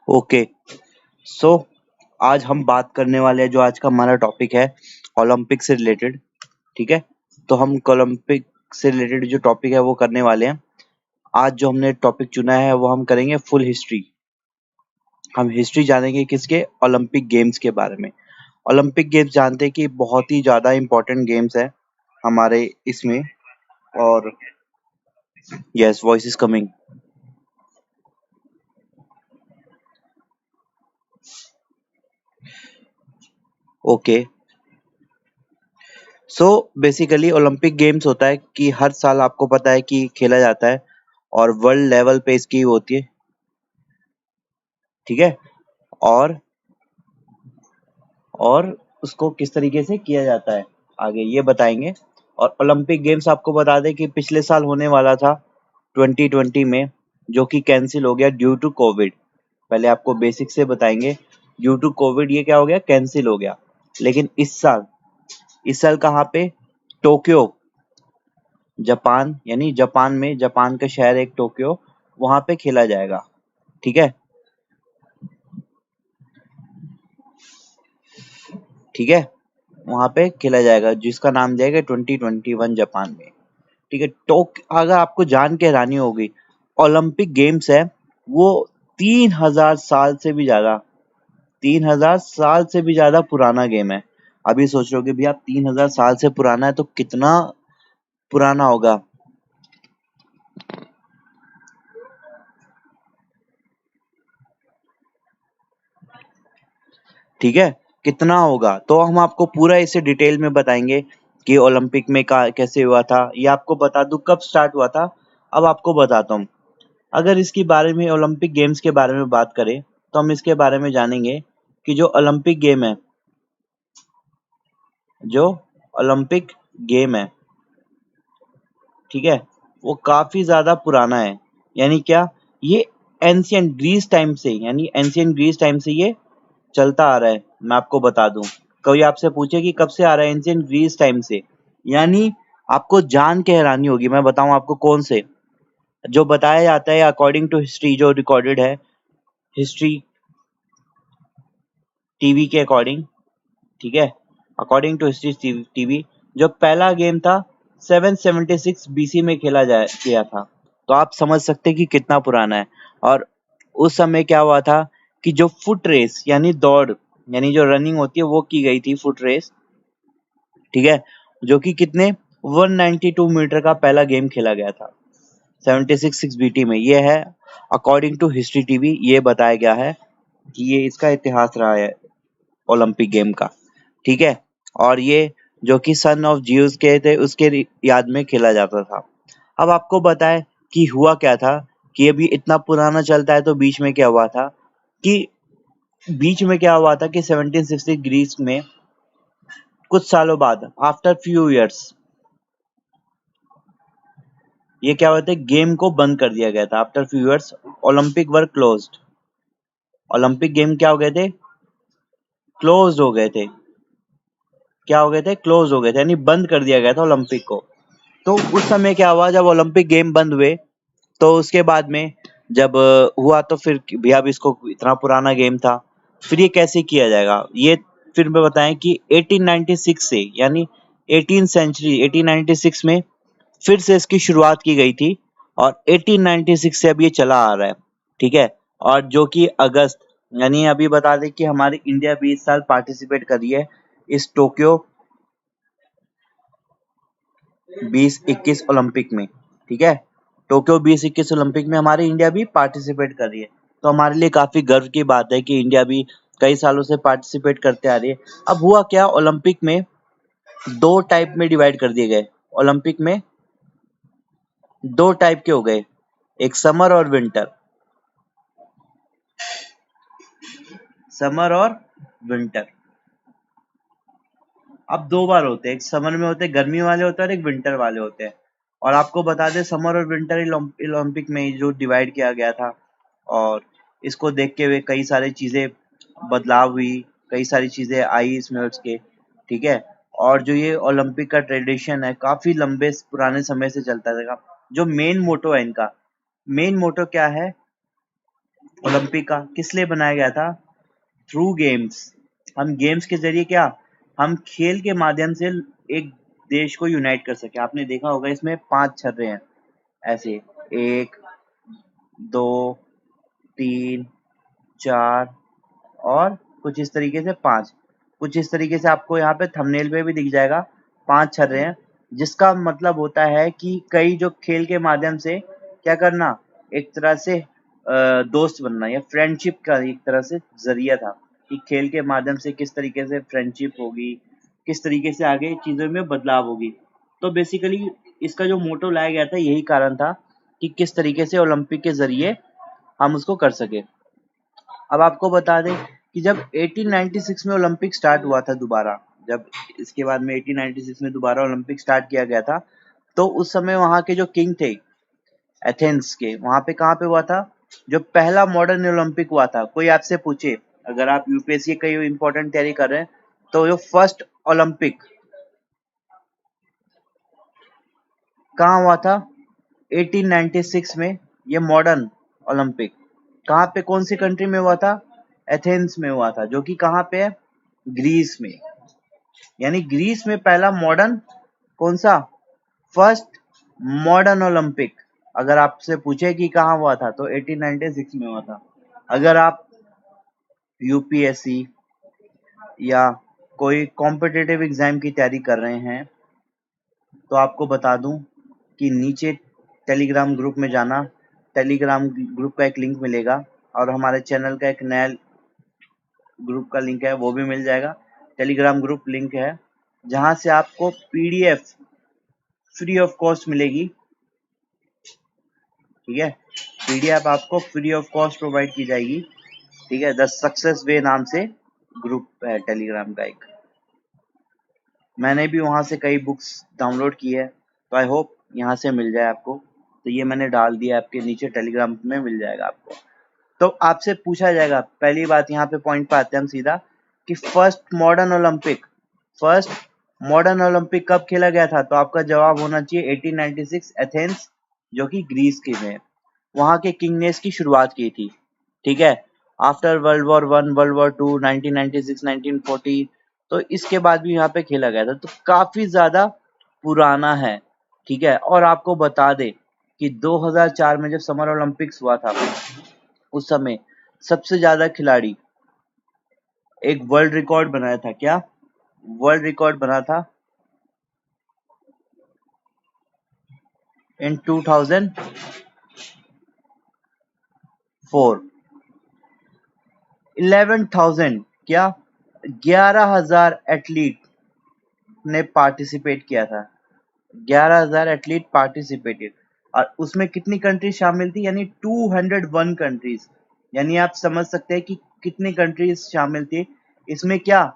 Okay so आज हम बात करने वाले हैं, जो आज का हमारा टॉपिक है ओलंपिक से रिलेटेड। ठीक है, तो हम ओलंपिक से रिलेटेड जो टॉपिक है वो करने वाले हैं। आज जो हमने टॉपिक चुना है वो हम करेंगे फुल हिस्ट्री। हम हिस्ट्री जानेंगे किसके? ओलंपिक गेम्स के बारे में। ओलंपिक गेम्स जानते हैं कि बहुत ही ज़्यादा इम्पोर्टेंट गेम्स है हमारे इसमें। और yes, voice is coming. Okay, so basically Olympic games होता है कि हर साल आपको पता है कि खेला जाता है और वर्ल्ड लेवल पे इसकी होती है। ठीक है, और और उसको किस तरीके से किया जाता है आगे ये बताएंगे। और ओलंपिक गेम्स आपको बता दें कि पिछले साल होने वाला था 2020 में, जो कि कैंसिल हो गया ड्यू टू कोविड। पहले आपको बेसिक से बताएंगे, ड्यू टू कोविड ये क्या हो गया, कैंसिल हो गया। लेकिन इस साल कहाँ पे? टोक्यो, जापान, यानी जापान में, जापान का शहर एक टोक्यो, वहां पे खेला जाएगा। ठीक है, ठीक है, वहां पे खेला जाएगा जिसका नाम दिया गया 2021 जापान में। ठीक है, अगर आपको जान के हैरानी होगी, ओलंपिक गेम्स है वो 3,000 साल से भी ज्यादा, 3,000 साल से भी ज्यादा पुराना गेम है। अभी सोच रहे हो कि भैया 3,000 साल से पुराना है तो कितना पुराना होगा। ठीक है, कितना होगा तो हम आपको पूरा इसे डिटेल में बताएंगे कि ओलंपिक में कैसे हुआ था। ये आपको बता दूं कब स्टार्ट हुआ था। अब आपको बताता हूँ। अगर इसके बारे में, ओलंपिक गेम्स के बारे में बात करें, तो हम इसके बारे में जानेंगे कि जो ओलंपिक गेम है, जो ओलंपिक गेम है, ठीक है, वो काफी ज्यादा पुराना है। यानी क्या? ये एंशियंट ग्रीस टाइम से, यानी एंशियंट ग्रीस टाइम से ये चलता आ रहा है। मैं आपको बता दूं, कोई आपसे पूछे कि कब से आ रहा है, एंशियंट ग्रीस टाइम से, यानी आपको जान के हैरानी होगी। मैं बताऊं आपको कौन से, जो बताया जाता है अकॉर्डिंग टू हिस्ट्री, जो रिकॉर्डेड है हिस्ट्री टीवी के अकॉर्डिंग। ठीक है, अकॉर्डिंग टू हिस्ट्री टीवी, जो पहला गेम था 776 बीसी में खेला जाए गया था। तो आप समझ सकते हैं कि कितना पुराना है। और उस समय क्या हुआ था कि जो फुट रेस, यानी दौड़, यानी जो रनिंग होती है वो की गई थी, फुट रेस। ठीक है, जो कि कितने 192 मीटर का पहला गेम खेला गया था 766 बीटी में। ये है अकॉर्डिंग टू हिस्ट्री टीवी, ये बताया गया है कि ये इसका इतिहास रहा है ओलंपिक गेम का। ठीक है, और ये जो कि सन ऑफ जियूस के थे उसके याद में खेला जाता था। अब आपको बताए कि हुआ क्या था, कि अभी इतना पुराना चलता है तो बीच में क्या हुआ था, कि बीच में क्या हुआ था कि 1760 ग्रीस में कुछ सालों बाद, आफ्टर फ्यू इयर्स, ये क्या होता है, गेम को बंद कर दिया गया था। आफ्टर फ्यू इयर्स ओलंपिक वर क्लोज्ड। ओलंपिक गेम क्या हो गए थे? क्लोज हो गए थे। क्या हो गए थे? क्लोज हो गए थे, यानी बंद कर दिया गया था ओलंपिक को। तो उस समय क्या हुआ, जब ओलंपिक गेम बंद हुए, तो उसके बाद में जब हुआ तो फिर भैया अब इसको, इतना पुराना गेम था, फिर ये कैसे किया जाएगा, ये फिर मैं बताएं कि 1896 से, यानी 18 सेंचुरी 1896 में फिर से इसकी शुरुआत की गई थी। और 1896 से अब ये चला आ रहा है। ठीक है, और जो कि अगस्त, यानी अभी बता दें कि हमारी इंडिया भी इस साल पार्टिसिपेट कर रही है इस टोक्यो 2021 ओलंपिक में। ठीक है, टोक्यो 2021 ओलंपिक में हमारी इंडिया भी पार्टिसिपेट कर रही है। तो हमारे लिए काफी गर्व की बात है कि इंडिया भी कई सालों से पार्टिसिपेट करते आ रही है। अब हुआ क्या, ओलंपिक में दो टाइप में डिवाइड कर दिए गए। ओलंपिक में दो टाइप के हो गए, एक समर और विंटर। समर और विंटर अब दो बार होते हैं, एक समर में होते हैं, गर्मी वाले होते हैं, और एक विंटर वाले होते हैं। और आपको बता दें, समर और विंटर ओलंपिक में जो डिवाइड किया गया था, और इसको देख के हुए कई सारी चीजें बदलाव हुई, कई सारी चीजें आई इसमें उसके। ठीक है, और जो ये ओलंपिक का ट्रेडिशन है काफी लंबे पुराने समय से चलता रहेगा। जो मेन मोटो है इनका, मेन मोटो क्या है, ओलंपिक का किस लिए बनाया गया था? Through games. हम गेम्स के जरिए क्या, हम खेल के माध्यम से एक देश को यूनाइट कर सके। आपने देखा होगा इसमें 5 छर्रे हैं ऐसे, 1 2 3 4 और कुछ इस तरीके से 5। कुछ इस तरीके से आपको यहाँ पे थंबनेल पे भी दिख जाएगा, 5 छर्रे हैं, जिसका मतलब होता है कि कई जो खेल के माध्यम से क्या करना, एक तरह से दोस्त बनना या फ्रेंडशिप का एक तरह से जरिया था कि खेल के माध्यम से किस तरीके से फ्रेंडशिप होगी, किस तरीके से आगे चीजों में बदलाव होगी। तो बेसिकली इसका जो मोटो लाया गया था यही कारण था कि किस तरीके से ओलंपिक के जरिए हम उसको कर सके। अब आपको बता दें कि जब 1896 में ओलंपिक स्टार्ट हुआ था दोबारा, जब इसके बाद में 1896 में दोबारा ओलंपिक स्टार्ट किया गया था, तो उस समय वहां के जो किंग थे एथेंस के, वहां पे कहाँ पे हुआ था, जो पहला मॉडर्न ओलंपिक हुआ था। कोई आपसे पूछे, अगर आप यूपीएससी की कई इंपॉर्टेंट तैयारी कर रहे हैं, तो जो फर्स्ट ओलंपिक कहाँ हुआ था? 1896 में ये मॉडर्न ओलंपिक कहाँ पे, कौन सी कंट्री में हुआ था? एथेंस में हुआ था, जो कि कहाँ पे है? ग्रीस में। यानी ग्रीस में पहला मॉडर्न कौन सा, फर्स्ट मॉडर्न ओलंपिक अगर आपसे पूछे कि कहाँ हुआ था, तो 1896 में हुआ था। अगर आप यूपीएससी या कोई कॉम्पिटिटिव एग्जाम की तैयारी कर रहे हैं, तो आपको बता दूं कि नीचे टेलीग्राम ग्रुप में जाना, टेलीग्राम ग्रुप का एक लिंक मिलेगा और हमारे चैनल का एक नया ग्रुप का लिंक है वो भी मिल जाएगा। टेलीग्राम ग्रुप लिंक है जहां से आपको पीडीएफ फ्री ऑफ कॉस्ट मिलेगी। ठीक है, पीडीएफ आपको फ्री ऑफ कॉस्ट प्रोवाइड की जाएगी। ठीक है, द सक्सेस वे नाम से ग्रुप है टेलीग्राम का एक। मैंने भी वहां से कई बुक्स डाउनलोड की है, तो आई होप यहाँ से मिल जाए आपको। तो ये मैंने डाल दिया आपके नीचे, टेलीग्राम में मिल जाएगा आपको। तो आपसे पूछा जाएगा, पहली बात यहाँ पे पॉइंट पे आते हैं हम सीधा, कि फर्स्ट मॉडर्न ओलंपिक कब खेला गया था? तो आपका जवाब होना चाहिए 1896 एथेंस, जो कि ग्रीस के में, वहां के किंग ने इसकी शुरुआत की थी। ठीक है, after world war one, world war two, 1996, 1940, तो इसके बाद भी यहाँ पे खेला गया था, तो काफी ज्यादा पुराना है। ठीक है, और आपको बता दे कि 2004 में जब समर ओलंपिक्स हुआ था, उस समय सबसे ज्यादा खिलाड़ी, एक वर्ल्ड रिकॉर्ड बनाया था। क्या वर्ल्ड रिकॉर्ड बना था? इन 2004 11,000 क्या 11,000 एथलीट ने पार्टिसिपेट किया था। 11,000 एथलीट पार्टिसिपेटेड, और उसमें कितनी कंट्रीज शामिल थी? यानी 201 कंट्रीज। यानी आप समझ सकते हैं कि कितनी कंट्रीज शामिल थी इसमें। क्या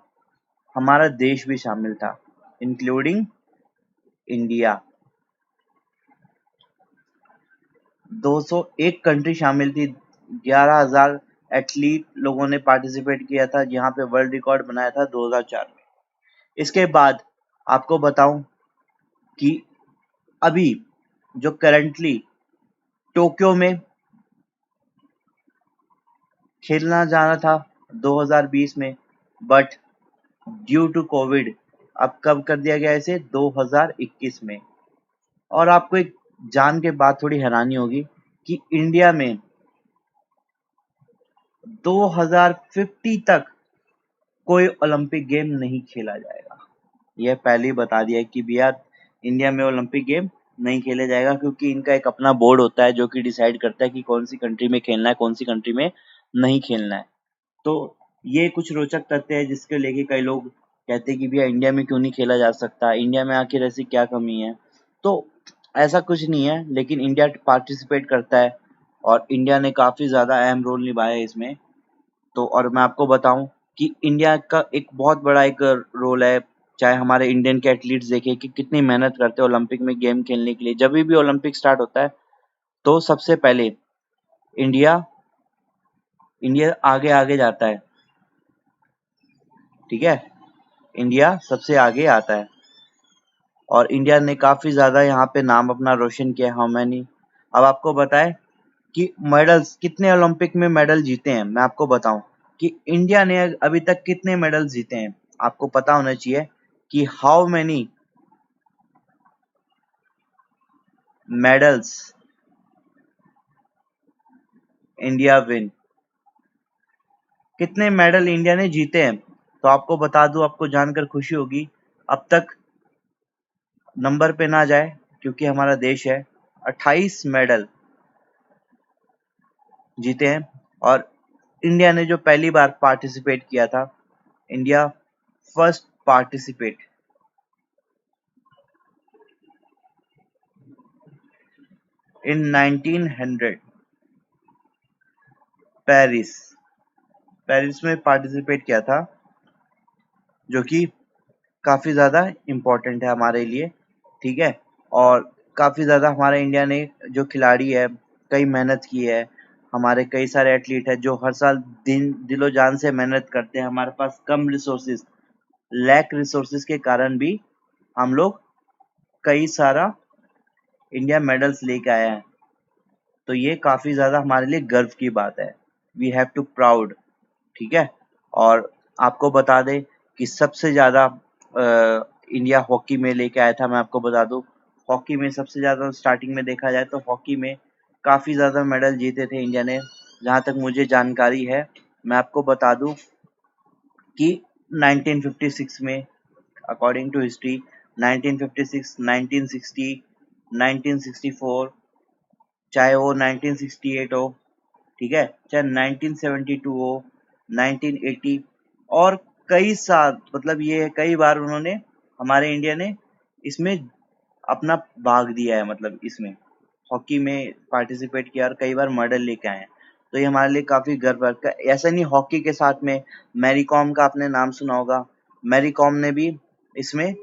हमारा देश भी शामिल था, इंक्लूडिंग इंडिया। 201 कंट्री शामिल थी, 11,000 एथलीट लोगों ने पार्टिसिपेट किया था, जहां पे वर्ल्ड रिकॉर्ड बनाया था 2004 में। इसके बाद आपको बताऊं कि अभी जो करंटली टोक्यो में खेलना जाना था 2020 में, बट ड्यू टू कोविड अब कब कर दिया गया इसे? 2021 में। और आपको एक जान के बाद थोड़ी हैरानी होगी कि इंडिया में 2050 तक कोई ओलंपिक गेम नहीं खेला जाएगा। यह पहले ही बता दिया है कि भैया इंडिया में ओलंपिक गेम नहीं खेला जाएगा, क्योंकि इनका एक अपना बोर्ड होता है जो कि डिसाइड करता है कि कौन सी कंट्री में खेलना है, कौन सी कंट्री में नहीं खेलना है। तो ये कुछ रोचक तथ्य है जिसके लेके कई लोग कहते हैं कि भैया इंडिया में क्यों नहीं खेला जा सकता, इंडिया में आखिर ऐसी क्या कमी है। तो ऐसा कुछ नहीं है, लेकिन इंडिया पार्टिसिपेट करता है और इंडिया ने काफी ज्यादा अहम रोल निभाया है इसमें। तो और मैं आपको बताऊं कि इंडिया का एक बहुत बड़ा एक रोल है। चाहे हमारे इंडियन के एथलीट्स देखें कि कितनी मेहनत करते हैं ओलंपिक में गेम खेलने के लिए। जब भी ओलंपिक स्टार्ट होता है तो सबसे पहले इंडिया इंडिया आगे आगे जाता है। ठीक है, इंडिया सबसे आगे आता है और इंडिया ने काफी ज्यादा यहाँ पे नाम अपना रोशन किया। हाउ मैनी, अब आपको बताए कि मेडल्स कितने ओलंपिक में मेडल जीते हैं, मैं आपको बताऊं कि इंडिया ने अभी तक कितने मेडल जीते हैं। आपको पता होना चाहिए कि how many medals India win, कितने मेडल इंडिया ने जीते हैं। तो आपको बता दूं, आपको जानकर खुशी होगी, अब तक नंबर पे ना जाए क्योंकि हमारा देश है, 28 मेडल जीते हैं। और इंडिया ने जो पहली बार पार्टिसिपेट किया था, India first participate in 1900 Paris, Paris में पार्टिसिपेट किया था, जो कि काफी ज्यादा इम्पोर्टेंट है हमारे लिए। ठीक है, और काफी ज्यादा हमारे इंडिया ने जो खिलाड़ी है कई मेहनत की है, हमारे कई सारे एथलीट है जो हर साल दिलो जान से मेहनत करते हैं। हमारे पास कम रिसोर्सेज, लैक रिसोर्सेज के कारण भी हम लोग कई सारा इंडिया मेडल्स लेके आए हैं। तो ये काफी ज्यादा हमारे लिए गर्व की बात है, वी हैव टू प्राउड। ठीक है, और आपको बता दें कि सबसे ज्यादा इंडिया हॉकी में लेके आया था। मैं आपको बता दूं, हॉकी में सबसे ज्यादा स्टार्टिंग में देखा जाए तो हॉकी में काफी ज्यादा मेडल जीते थे इंडिया ने, जहां तक मुझे जानकारी है। मैं आपको बता दूं कि 1956 में, अकॉर्डिंग टू हिस्ट्री, 1956, 1960, 1964, चाहे वो 1968 हो, ठीक है, चाहे 1972 हो, 1980, और कई साल, मतलब ये कई बार उन्होंने, हमारे इंडिया ने इसमें अपना भाग दिया है, मतलब इसमें हॉकी में पार्टिसिपेट किया और कई बार मेडल लेके आए हैं। तो ये हमारे लिए काफी गर्व का। ऐसा नहीं, हॉकी के साथ में मैरी कॉम का आपने नाम सुना होगा, मैरी कॉम ने भी इसमें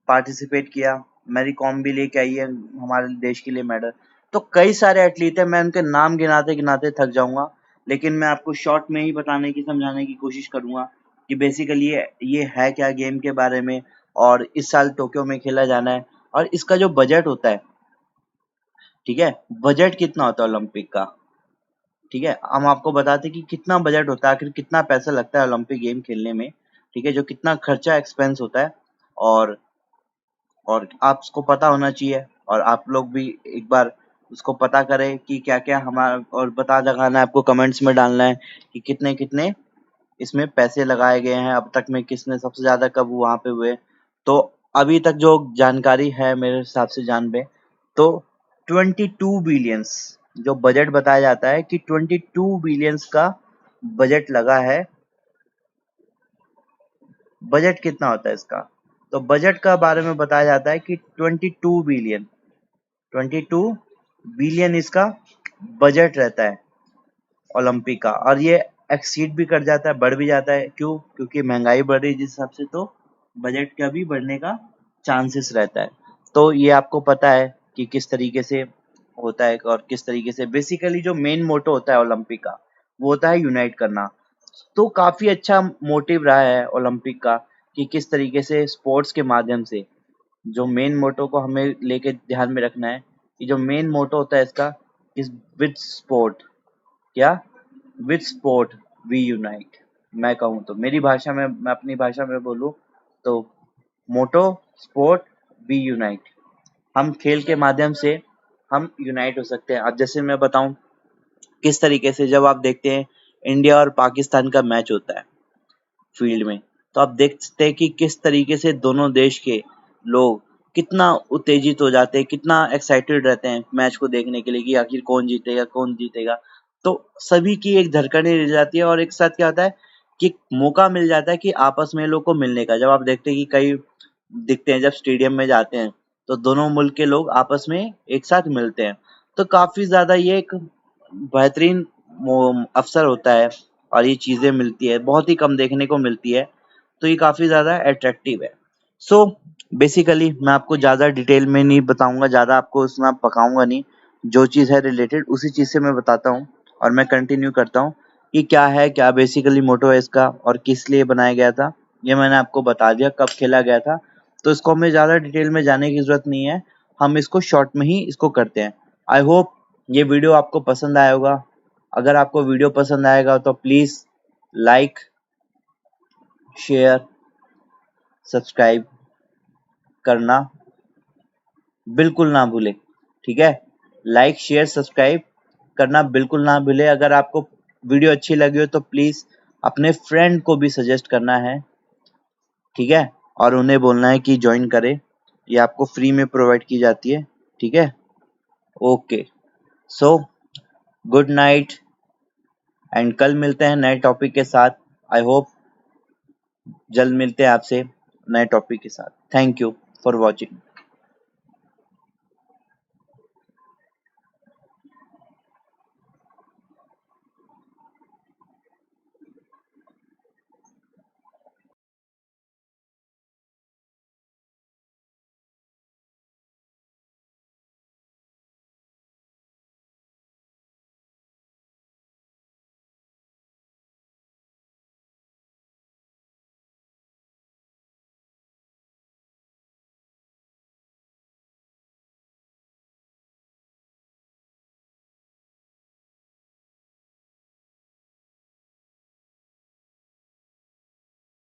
पार्टिसिपेट किया, मैरी कॉम भी लेके आई है हमारे देश के लिए मेडल। तो कई सारे एथलीट है, मैं उनके नाम गिनाते गिनाते थक जाऊंगा, लेकिन मैं आपको शॉर्ट में ही बताने की, समझाने की कोशिश करूंगा कि बेसिकली ये है क्या गेम के बारे में, और इस साल टोक्यो में खेला जाना है, और इसका जो बजट होता है, ठीक है, बजट कितना होता है ओलंपिक का, ठीक है, हम आपको बताते हैं कि कितना बजट होता है, आखिर कितना पैसा लगता है ओलंपिक गेम खेलने में, ठीक है, जो कितना खर्चा एक्सपेंस होता है। और आपको पता होना चाहिए, और आप लोग भी एक बार उसको पता करें कि क्या क्या हमारा, और बता लगाना है आपको, कमेंट्स में डालना है कि कितने कितने इसमें पैसे लगाए गए हैं, अब तक में किसने सबसे ज्यादा कब वहां पे हुए। तो अभी तक जो जानकारी है मेरे हिसाब से जान पे, तो 22 बिलियंस जो बजट बताया जाता है कि 22 बिलियंस का बजट लगा है। बजट कितना होता है इसका, तो बजट का बारे में बताया जाता है कि 22 बिलियन, 22 बिलियन इसका बजट रहता है ओलंपिक का। और ये एक्सीड भी कर जाता है, बढ़ भी जाता है, क्यों, क्योंकि महंगाई बढ़ रही है जिस हिसाब से, तो बजट का भी बढ़ने का चांसेस रहता है। तो ये आपको पता है कि किस तरीके से होता है, और किस तरीके से बेसिकली जो मेन मोटो होता है ओलंपिक का, वो होता है यूनाइट करना। तो काफी अच्छा मोटिव रहा है ओलंपिक का, कि किस तरीके से स्पोर्ट्स के माध्यम से, जो मेन मोटो को हमें लेके ध्यान में रखना है कि जो मेन मोटो होता है इसका, इज विद स्पोर्ट, क्या, विद स्पोर्ट वी यूनाइट। मैं कहूँ तो मेरी भाषा में, मैं अपनी भाषा में बोलूँ तो, मोटो स्पोर्ट वी यूनाइट, हम खेल के माध्यम से हम यूनाइट हो सकते हैं। अब जैसे मैं बताऊं किस तरीके से, जब आप देखते हैं इंडिया और पाकिस्तान का मैच होता है फील्ड में, तो आप देख सकते हैं कि किस तरीके से दोनों देश के लोग कितना उत्तेजित हो जाते हैं, कितना एक्साइटेड रहते हैं मैच को देखने के लिए कि आखिर कौन जीतेगा, कौन जीतेगा। तो सभी की एक धड़कनें रह जाती है, और एक साथ क्या होता है कि मौका मिल जाता है कि आपस में लोग को मिलने का। जब आप देखते हैं कि कई दिखते हैं, जब स्टेडियम में जाते हैं तो दोनों मुल्क के लोग आपस में एक साथ मिलते हैं, तो काफी ज्यादा ये एक बेहतरीन अवसर होता है, और ये चीजें मिलती है, बहुत ही कम देखने को मिलती है। तो ये काफी ज्यादा अट्रैक्टिव है। सो बेसिकली मैं आपको ज्यादा डिटेल में नहीं बताऊंगा, ज्यादा आपको उसमें आप पकाऊंगा नहीं, जो चीज है रिलेटेड उसी चीज से मैं बताता हूँ, और मैं कंटिन्यू करता हूँ कि क्या है, क्या बेसिकली मोटो है इसका, और किस लिए बनाया गया था। ये मैंने आपको बता दिया, कब खेला गया था, तो इसको हमें ज्यादा डिटेल में जाने की जरूरत नहीं है, हम इसको शॉर्ट में ही इसको करते हैं। आई होप ये वीडियो आपको पसंद आया होगा। अगर आपको वीडियो पसंद आएगा तो प्लीज लाइक, शेयर, सब्सक्राइब करना बिल्कुल ना भूले। ठीक है, लाइक, शेयर, सब्सक्राइब करना बिल्कुल ना भूले। अगर आपको वीडियो अच्छी लगी हो तो प्लीज अपने फ्रेंड को भी सजेस्ट करना है। ठीक है, और उन्हें बोलना है कि ज्वाइन करे, ये आपको फ्री में प्रोवाइड की जाती है। ठीक है, okay, so good night and कल मिलते हैं नए टॉपिक के साथ। आई होप जल्द मिलते हैं आपसे नए टॉपिक के साथ। Thank you for watching.